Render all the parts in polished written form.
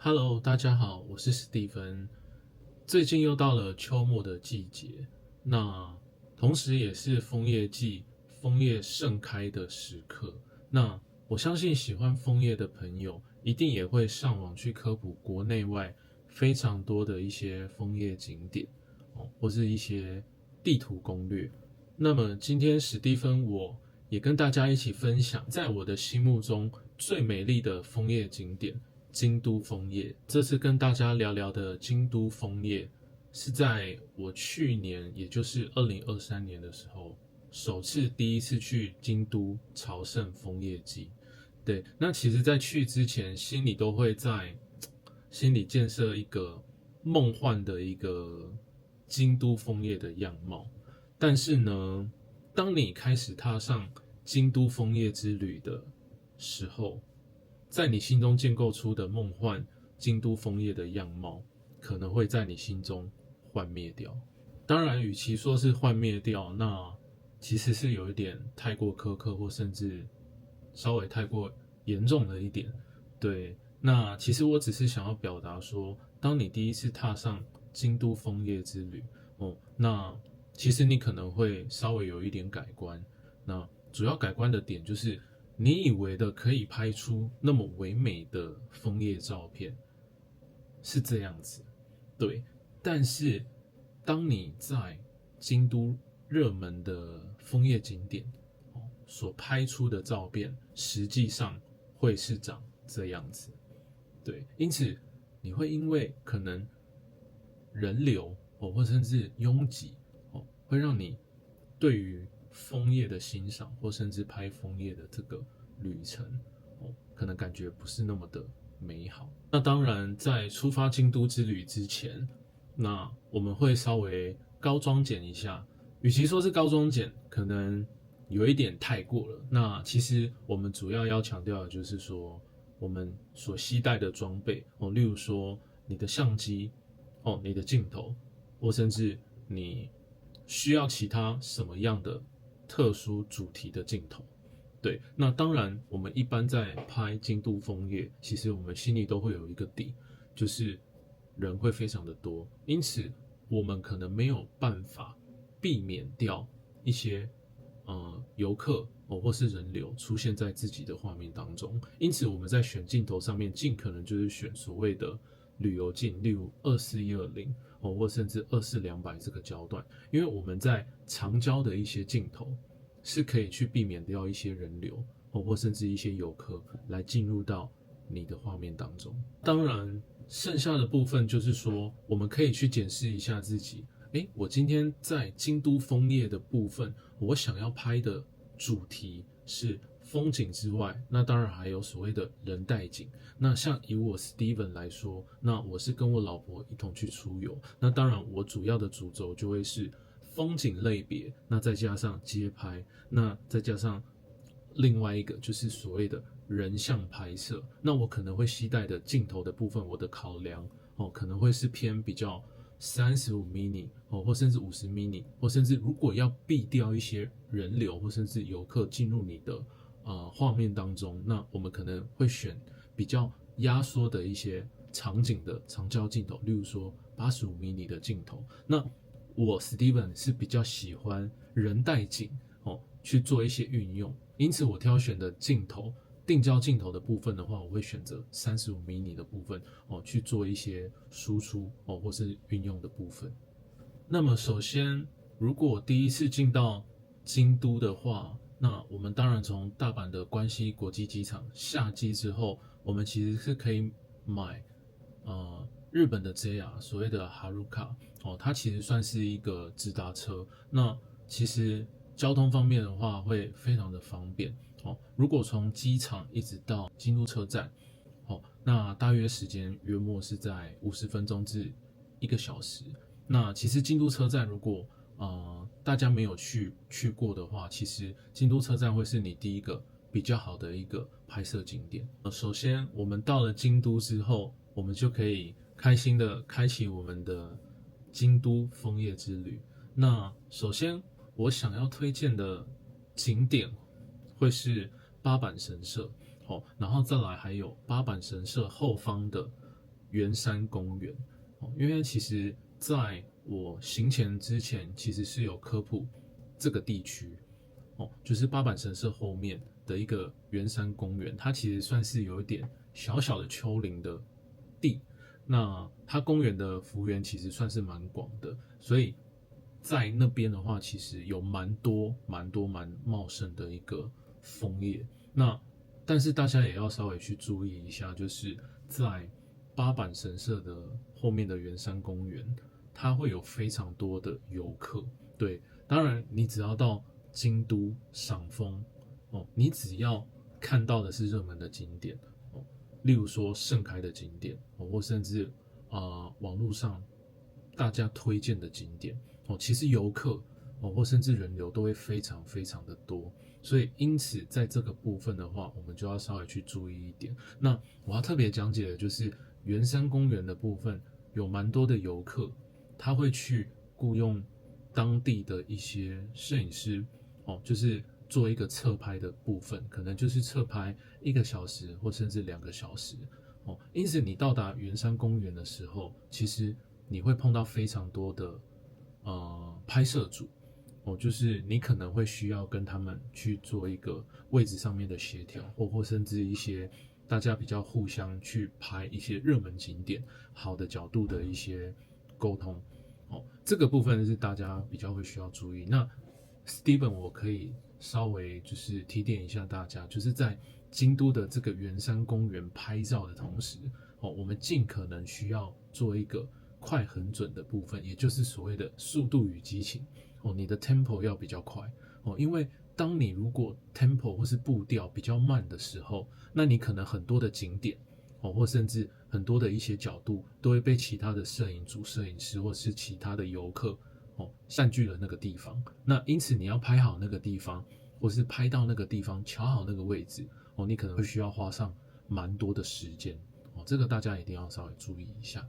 Hello，大家好，我是史蒂芬。最近又到了秋末的季节，那同时也是枫叶季，枫叶盛开的时刻。那我相信喜欢枫叶的朋友，一定也会上网去科普国内外非常多的一些枫叶景点或是一些地图攻略。那么今天史蒂芬我也跟大家一起分享，在我的心目中最美丽的枫叶景点。京都枫叶，这次跟大家聊聊的京都枫叶，是在我去年，也就是2023年的时候，第一次去京都朝圣枫叶季。对，那其实，在去之前，心里都会在心里建设一个梦幻的一个京都枫叶的样貌。但是呢，当你开始踏上京都枫叶之旅的时候，在你心中建构出的梦幻京都枫叶的样貌，可能会在你心中幻灭掉。当然，与其说是幻灭掉，那其实是有一点太过苛刻，或甚至稍微太过严重了一点。对，那其实我只是想要表达说，当你第一次踏上京都枫叶之旅，那其实你可能会稍微有一点改观。那主要改观的点就是，你以为的可以拍出那么唯美的枫叶照片是这样子，对。但是当你在京都热门的枫叶景点所拍出的照片，实际上会是长这样子，对。因此你会因为可能人流或甚至拥挤会让你对于枫叶的欣赏，或甚至拍枫叶的这个旅程可能感觉不是那么的美好。那当然，在出发京都之旅之前，那我们会稍微高装检一下。与其说是高装检，可能有一点太过了。那其实我们主要强调的就是说，我们所携带的装备例如说你的相机你的镜头，或甚至你需要其他什么样的特殊主题的镜头。对，那当然，我们一般在拍京都枫叶，其实我们心里都会有一个底，就是人会非常的多，因此我们可能没有办法避免掉一些游客或是人流出现在自己的画面当中，因此我们在选镜头上面，尽可能就是选所谓的旅游镜，例如24-120或甚至24-200这个焦段，因为我们在长焦的一些镜头是可以去避免掉一些人流或甚至一些游客来进入到你的画面当中。当然，剩下的部分就是说，我们可以去检视一下自己。我今天在京都枫叶的部分，我想要拍的主题是风景之外，那当然还有所谓的人带景。那像以我 Steven 来说，那我是跟我老婆一同去出游，那当然我主要的主轴就会是风景类别，那再加上街拍，那再加上另外一个就是所谓的人像拍摄。那我可能会携带的镜头的部分，我的考量可能会是偏比较35mm或甚至50mm，或甚至如果要避掉一些人流或甚至游客进入你的画面当中，那我们可能会选比较压缩的一些场景的长焦镜头，例如说85mm的镜头。那我 Steven 是比较喜欢人带景去做一些运用，因此我挑选的镜头定焦镜头的部分的话，我会选择35mm的部分去做一些输出或是运用的部分。那么首先，如果第一次进到京都的话，那我们当然从大阪的关西国际机场下机之后，我们其实是可以买日本的 JR 所谓的 Haruka 它其实算是一个直达车。那其实交通方面的话会非常的方便如果从机场一直到京都车站那大约时间约莫是在50分钟至1个小时。那其实京都车站如果大家没有去过的话，其实京都车站会是你第一个比较好的一个拍摄景点。首先我们到了京都之后，我们就可以开心的开启我们的京都枫叶之旅。那首先我想要推荐的景点会是八坂神社然后再来还有八坂神社后方的圆山公园因为其实在我行前之前，其实是有科普这个地区就是八坂神社后面的一个圆山公园，它其实算是有一点小小的丘陵的地。那它公园的幅员其实算是蛮广的，所以在那边的话，其实有蛮茂盛的一个枫叶。那但是大家也要稍微去注意一下，就是在八坂神社的后面的圆山公园，它会有非常多的游客。对，当然你只要到京都赏枫你只要看到的是热门的景点例如说盛开的景点或甚至网络上大家推荐的景点其实游客或甚至人流都会非常的多，所以因此在这个部分的话，我们就要稍微去注意一点。那我要特别讲解的就是圆山公园的部分，有蛮多的游客，他会去雇佣当地的一些摄影师就是做一个侧拍的部分，可能就是侧拍1个小时或甚至2个小时因此你到达圆山公园的时候，其实你会碰到非常多的拍摄组就是你可能会需要跟他们去做一个位置上面的协调，或甚至一些大家比较互相去拍一些热门景点好的角度的一些沟通这个部分是大家比较会需要注意。那 Steven 我可以稍微就是提点一下大家，就是在京都的这个圆山公园拍照的同时我们尽可能需要做一个快很准的部分，也就是所谓的速度与激情你的 tempo 要比较快因为当你如果 tempo 或是步调比较慢的时候，那你可能很多的景点或甚至很多的一些角度都会被其他的摄影组、摄影师或是其他的游客占据了那个地方。那因此你要拍好那个地方，或是拍到那个地方，瞧好那个位置你可能会需要花上蛮多的时间这个大家一定要稍微注意一下。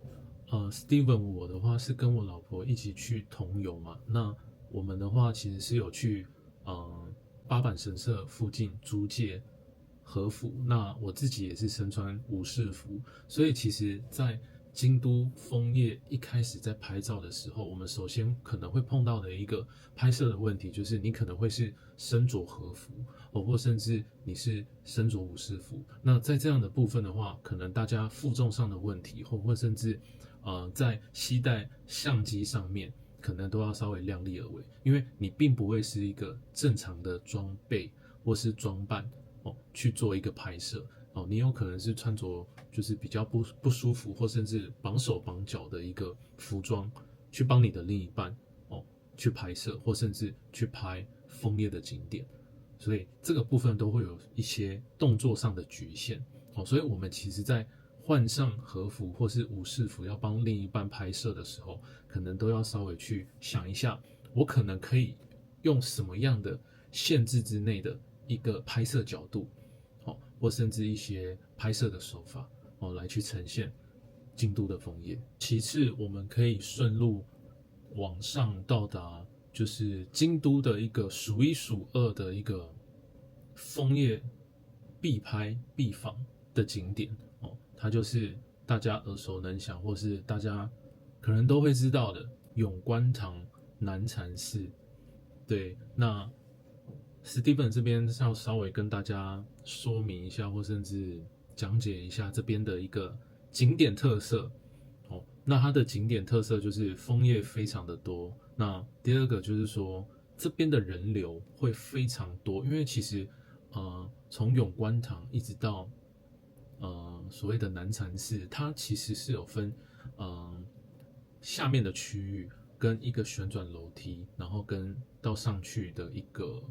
Steven 我的话是跟我老婆一起去同游嘛，那我们的话其实是有去八坂神社附近租借和服，那我自己也是身穿武士服，所以其实在京都枫叶一开始在拍照的时候，我们首先可能会碰到的一个拍摄的问题，就是你可能会是身着和服或甚至你是身着武士服。那在这样的部分的话，可能大家负重上的问题或甚至在携带相机上面可能都要稍微量力而为，因为你并不会是一个正常的装备或是装扮去做一个拍摄你有可能是穿着就是比较不舒服或甚至绑手绑脚的一个服装去帮你的另一半去拍摄或甚至去拍枫叶的景点，所以这个部分都会有一些动作上的局限所以我们其实在换上和服或是武士服要帮另一半拍摄的时候，可能都要稍微去想一下，我可能可以用什么样的限制之内的一个拍摄角度或甚至一些拍摄的手法来去呈现京都的枫叶。其次我们可以顺路往上到达就是京都的一个数一数二的一个枫叶必拍必访的景点它就是大家耳熟能详或是大家可能都会知道的永观堂南禅寺。对，那Steven 这边要稍微跟大家说明一下，或甚至讲解一下这边的一个景点特色那它的景点特色就是枫叶非常的多。那第二个就是说，这边的人流会非常多，因为其实从永观堂一直到所谓的南禅寺，它其实是有分下面的区域跟一个旋转楼梯，然后跟到上去的一个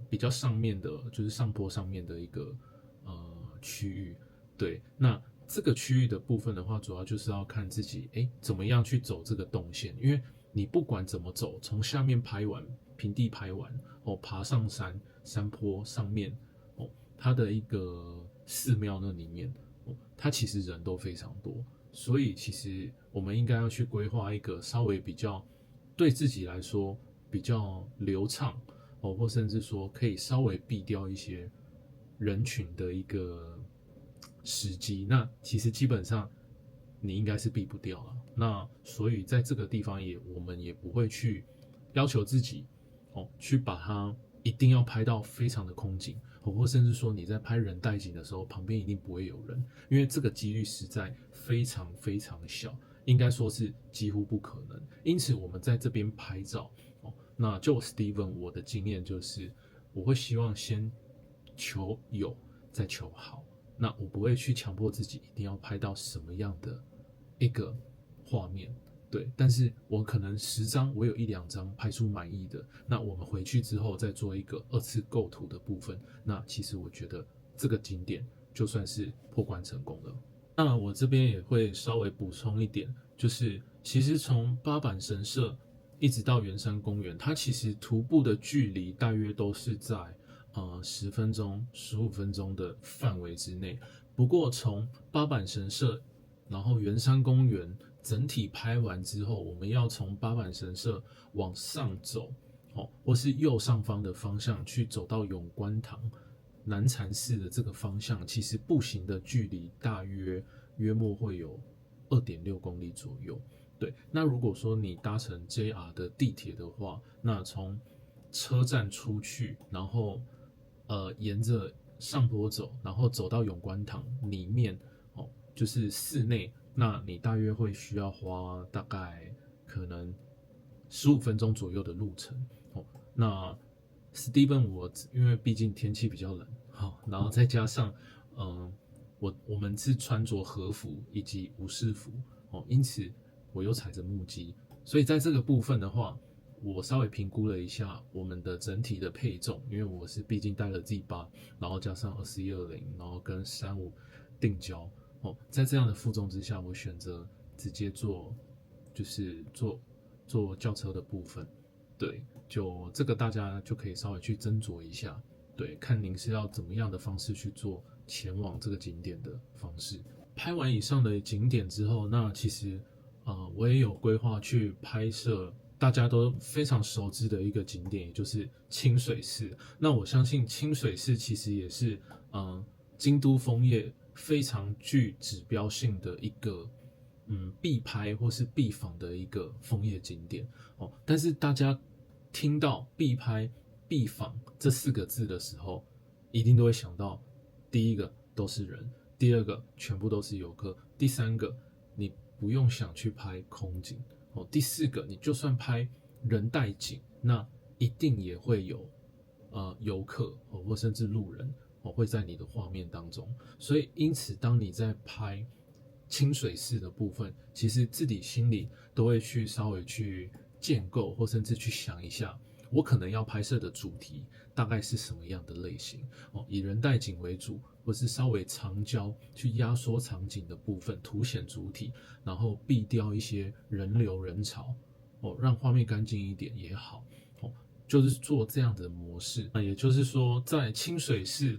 比较上面的，就是上坡上面的一个区域。对，那这个区域的部分的话，主要就是要看自己怎么样去走这个动线，因为你不管怎么走，从下面拍完平地拍完爬上山坡上面它的一个寺庙那里面它其实人都非常多，所以其实我们应该要去规划一个稍微比较对自己来说比较流畅或甚至说可以稍微避掉一些人群的一个时机，那其实基本上你应该是避不掉了。那所以在这个地方我们也不会去要求自己去把它一定要拍到非常的空景，或甚至说你在拍人带景的时候，旁边一定不会有人，因为这个几率实在非常非常小，应该说是几乎不可能。因此我们在这边拍照那就 Steven 我的经验就是，我会希望先求有，再求好。那我不会去强迫自己一定要拍到什么样的一个画面，对。但是我可能10张，我有1、2张拍出满意的，那我们回去之后再做一个2次构图的部分。那其实我觉得这个景点就算是破关成功了。那我这边也会稍微补充一点，就是其实从八坂神社一直到圆山公园，它其实徒步的距离大约都是在10分钟、15分钟的范围之内。不过从八坂神社，然后圆山公园整体拍完之后，我们要从八坂神社往上走，或是右上方的方向去走到永观堂、南禅寺的这个方向，其实步行的距离大约莫会有2.6公里左右。对，那如果说你搭乘 JR 的地铁的话，那从车站出去，然后沿着上坡走，然后走到永观堂里面就是寺内，那你大约会需要花大概可能15分钟左右的路程那 Steven 我因为毕竟天气比较冷然后再加上我们是穿着和服以及武士服因此我又踩着木屐，所以在这个部分的话，我稍微评估了一下我们的整体的配重，因为我是毕竟带了 Z8，然后加上2120，然后跟35定焦在这样的负重之下，我选择直接做轿车的部分。对，就这个大家就可以稍微去斟酌一下，对，看您是要怎么样的方式去做前往这个景点的方式。拍完以上的景点之后，那其实我也有规划去拍摄大家都非常熟知的一个景点，也就是清水寺。那我相信清水寺其实也是京都枫叶非常具指标性的一个必拍或是必访的一个枫叶景点但是大家听到必拍必访这4个字的时候，一定都会想到第一个都是人，第二个全部都是游客，第三个你不用想去拍空景第4个你就算拍人带景，那一定也会有游客或甚至路人会在你的画面当中。所以因此当你在拍清水寺的部分，其实自己心里都会去稍微去建构或甚至去想一下，我可能要拍摄的主题大概是什么样的类型以人带景为主，或是稍微长焦去压缩场景的部分，凸显主体，然后避掉一些人流人潮让画面干净一点也好就是做这样的模式。那也就是说在清水寺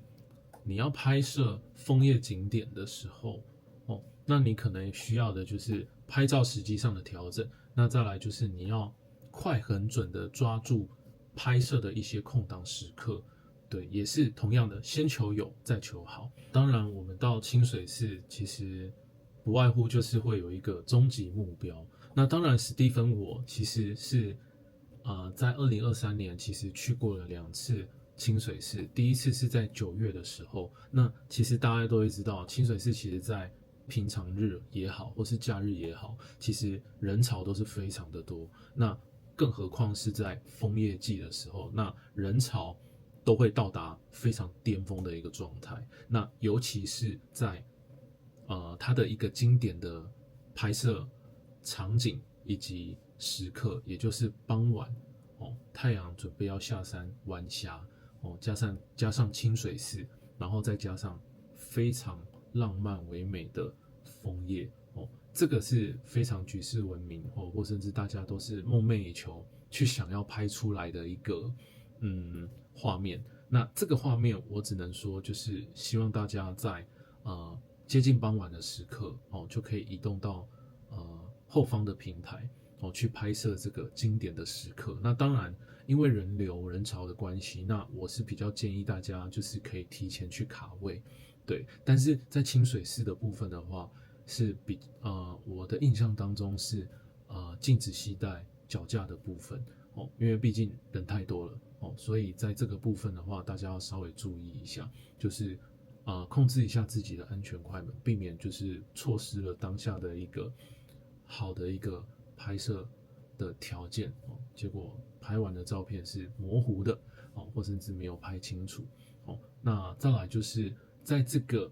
你要拍摄枫叶景点的时候那你可能需要的就是拍照时机上的调整，那再来就是你要快很准的抓住拍摄的一些空档时刻，对，也是同样的，先求有，再求好。当然，我们到清水寺其实不外乎就是会有一个终极目标。那当然，史蒂芬我其实是在2023年其实去过了2次清水寺，第一次是在9月的时候。那其实大家都会知道，清水寺其实在平常日也好，或是假日也好，其实人潮都是非常的多。那更何况是在枫叶季的时候，那人潮都会到达非常巅峰的一个状态。那尤其是在它的一个经典的拍摄场景以及时刻，也就是傍晚太阳准备要下山晚霞加上清水寺，然后再加上非常浪漫唯美的枫叶这个是非常举世闻名或甚至大家都是梦寐以求去想要拍出来的一个画面。那这个画面我只能说就是希望大家在接近傍晚的时刻就可以移动到后方的平台去拍摄这个经典的时刻。那当然因为人流人潮的关系，那我是比较建议大家就是可以提前去卡位，对，但是在清水寺的部分的话，是我的印象当中是禁止携带脚架的部分哦，因为毕竟人太多了哦，所以在这个部分的话，大家要稍微注意一下，就是控制一下自己的安全快门，避免就是错失了当下的一个好的一个拍摄的条件哦，结果拍完的照片是模糊的哦，或甚至没有拍清楚哦。那再来就是在这个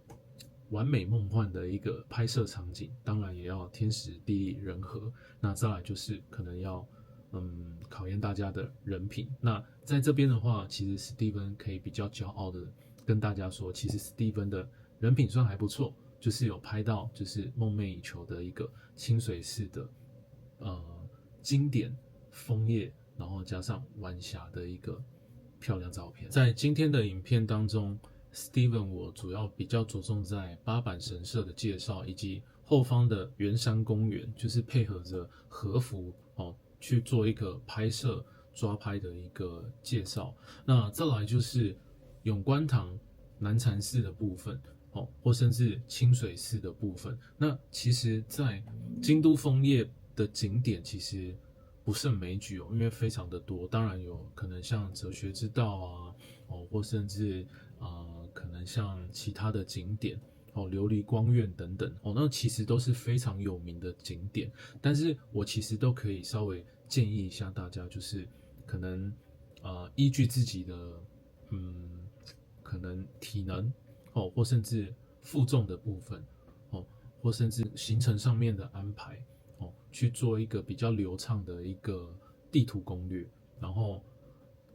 完美梦幻的一个拍摄场景，当然也要天时地利人和。那再来就是可能要考验大家的人品。那在这边的话，其实史蒂芬可以比较骄傲的跟大家说，其实史蒂芬的人品算还不错，就是有拍到就是梦寐以求的一个清水寺的经典枫叶，然后加上晚霞的一个漂亮照片。在今天的影片当中，Steven 我主要比较着重在八坂神社的介绍，以及后方的圆山公园，就是配合着和服去做一个拍摄抓拍的一个介绍。那再来就是永观堂南禅寺的部分或甚至清水寺的部分。那其实在京都枫叶的景点其实不胜枚举因为非常的多，当然有可能像哲学之道啊或甚至可能像其他的景点琉璃光院等等那其实都是非常有名的景点，但是我其实都可以稍微建议一下大家，就是可能依据自己的可能体能或甚至负重的部分或甚至行程上面的安排去做一个比较流畅的一个地图攻略，然后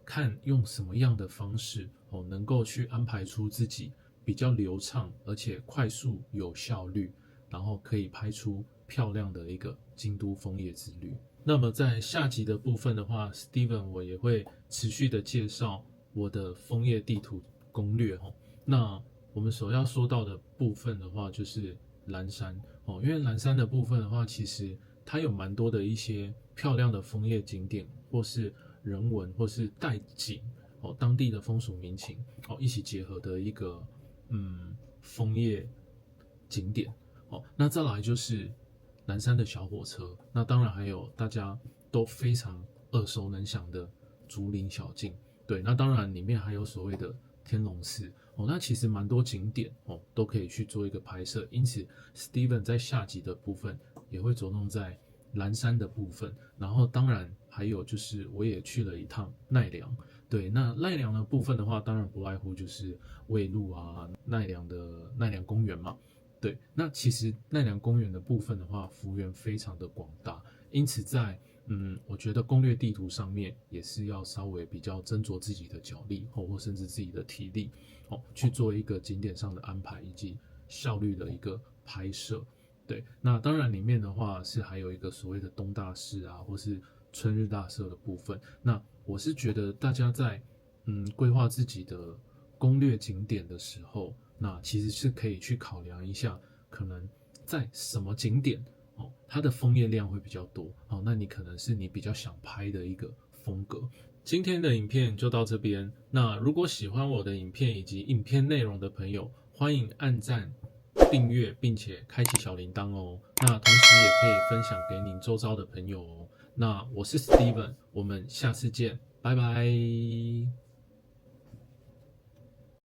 看用什么样的方式能够去安排出自己比较流畅而且快速有效率，然后可以拍出漂亮的一个京都枫叶之旅。那么在下集的部分的话 Steven 我也会持续的介绍我的枫叶地图攻略那我们所要说到的部分的话就是蓝山因为蓝山的部分的话，其实它有蛮多的一些漂亮的枫叶景点，或是人文，或是带景当地的风俗民情一起结合的一个枫叶景点那再来就是南山的小火车，那当然还有大家都非常耳熟能详的竹林小径，对，那当然里面还有所谓的天龙寺那其实蛮多景点都可以去做一个拍摄，因此 Steven 在下集的部分也会着重在蓝山的部分，然后当然还有就是我也去了一趟奈良，对，那奈良的部分的话，当然不外乎就是蔚路啊，奈良的奈良公园嘛，对，那其实奈良公园的部分的话，幅员非常的广大，因此在我觉得攻略地图上面也是要稍微比较斟酌自己的脚力或甚至自己的体力去做一个景点上的安排以及效率的一个拍摄。对，那当然里面的话是还有一个所谓的东大寺啊，或是春日大社的部分。那我是觉得大家在规划自己的攻略景点的时候，那其实是可以去考量一下，可能在什么景点它的枫叶量会比较多那你可能是你比较想拍的一个风格。今天的影片就到这边，那如果喜欢我的影片以及影片内容的朋友，欢迎按赞、订阅并且开启小铃铛那同时也可以分享给您周遭的朋友那我是 Steven， 我们下次见，拜拜。